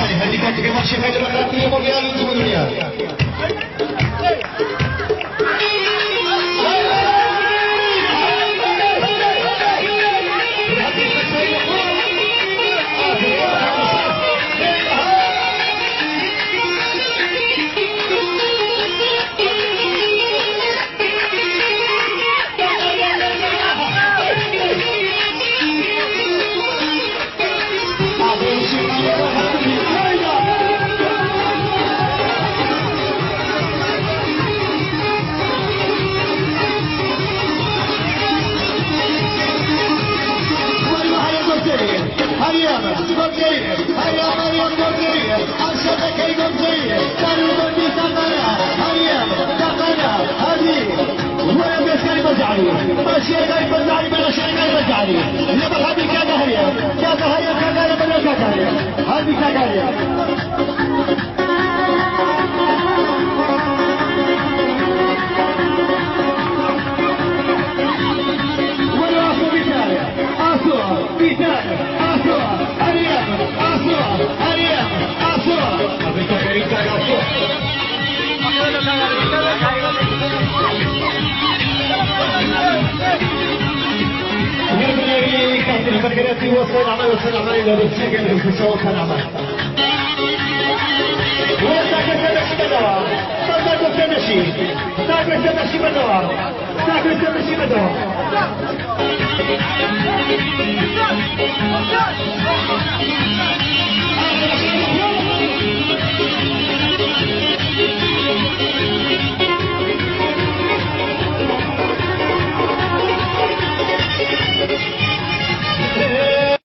هذه كانت كما شي حاجه ديمقراطيه مونdial انتم الدنيا Ariana, Gorgeia, Ariana, Gorgeia, Aşağıda kay Gorgeia, Sarı bir Sakara, Ariana, Sakara, hadi. وين بيسكري بزعلي، ماشي جاي بزعلي بلا شيء جاي بزعلي، لما هذه كذا هي كذا بلا كذا هذه كذا ولا أسوأ بيتاعي، أسوأ بيتاعي. الفكرات وصل عمل إلى السجن بالكسوة كلامه. وساكت تمشي بدوام، ساكت تمشي بدوام.